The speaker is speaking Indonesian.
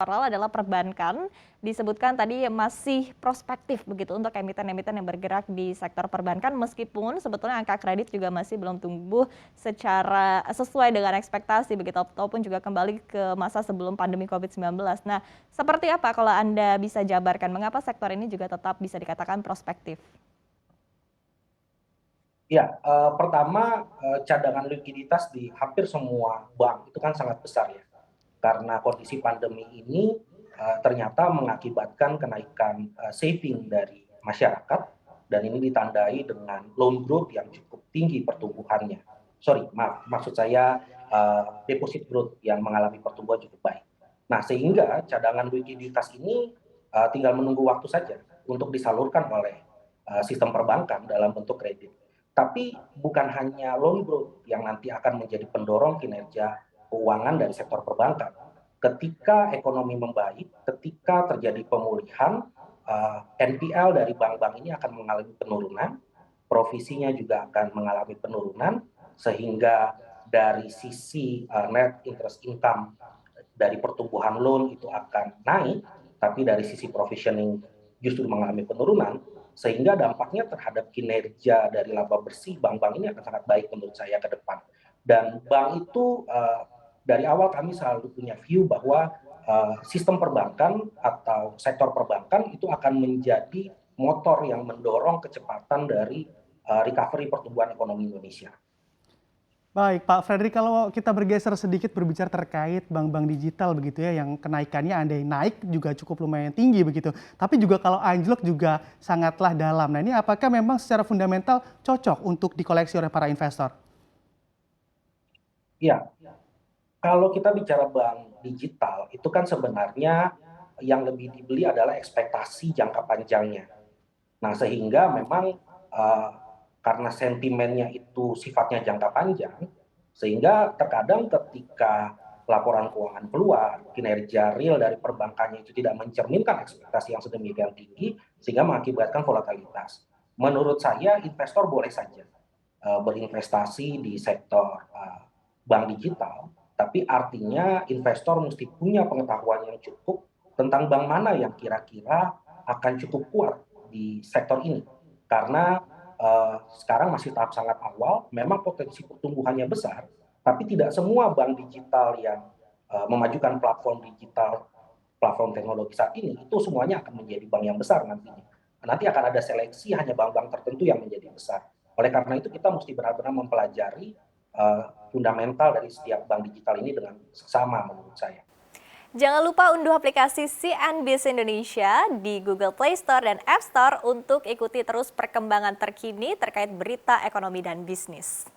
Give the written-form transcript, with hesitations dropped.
adalah perbankan, disebutkan tadi masih prospektif begitu untuk emiten-emiten yang bergerak di sektor perbankan meskipun sebetulnya angka kredit juga masih belum tumbuh secara sesuai dengan ekspektasi begitu ataupun juga kembali ke masa sebelum pandemi COVID-19. Nah, seperti apa kalau Anda bisa jabarkan mengapa sektor ini juga tetap bisa dikatakan prospektif? Ya, pertama, cadangan likuiditas di hampir semua bank itu kan sangat besar ya, karena kondisi pandemi ini, ternyata mengakibatkan kenaikan, saving dari masyarakat dan ini ditandai dengan loan growth yang cukup tinggi pertumbuhannya. Sorry, maaf, maksud saya, deposit growth yang mengalami pertumbuhan cukup baik. Nah, sehingga cadangan likuiditas ini, tinggal menunggu waktu saja untuk disalurkan oleh, sistem perbankan dalam bentuk kredit. Tapi bukan hanya loan growth yang nanti akan menjadi pendorong kinerja keuangan dari sektor perbankan. Ketika ekonomi membaik, ketika terjadi pemulihan, NPL dari bank-bank ini akan mengalami penurunan, provisinya juga akan mengalami penurunan, sehingga dari sisi net interest income dari pertumbuhan loan itu akan naik, tapi dari sisi provisioning justru mengalami penurunan, sehingga dampaknya terhadap kinerja dari laba bersih bank-bank ini akan sangat baik menurut saya ke depan. Dan bank itu dari awal kami selalu punya view bahwa sistem perbankan atau sektor perbankan itu akan menjadi motor yang mendorong kecepatan dari recovery pertumbuhan ekonomi Indonesia. Baik, Pak Fredrik, kalau kita bergeser sedikit berbicara terkait bank-bank digital begitu ya, yang kenaikannya andai naik juga cukup lumayan tinggi begitu. Tapi juga kalau anjlok juga sangatlah dalam. Nah ini apakah memang secara fundamental cocok untuk dikoleksi oleh para investor? Ya, kalau kita bicara bank digital itu kan sebenarnya yang lebih dibeli adalah ekspektasi jangka panjangnya. Nah, sehingga memang, karena sentimennya itu sifatnya jangka panjang, sehingga terkadang ketika laporan keuangan keluar, kinerja real dari perbankannya itu tidak mencerminkan ekspektasi yang sedemikian tinggi, sehingga mengakibatkan volatilitas. Menurut saya investor boleh saja, berinvestasi di sektor, bank digital, tapi artinya investor mesti punya pengetahuan yang cukup tentang bank mana yang kira-kira akan cukup kuat di sektor ini. Karena sekarang masih tahap sangat awal, memang potensi pertumbuhannya besar, tapi tidak semua bank digital yang memajukan platform digital, platform teknologi saat ini, itu semuanya akan menjadi bank yang besar nantinya. Nanti akan ada seleksi hanya bank-bank tertentu yang menjadi besar. Oleh karena itu kita mesti benar-benar mempelajari fundamental dari setiap bank digital ini dengan seksama menurut saya. Jangan lupa unduh aplikasi CNBC Indonesia di Google Play Store dan App Store untuk ikuti terus perkembangan terkini terkait berita ekonomi dan bisnis.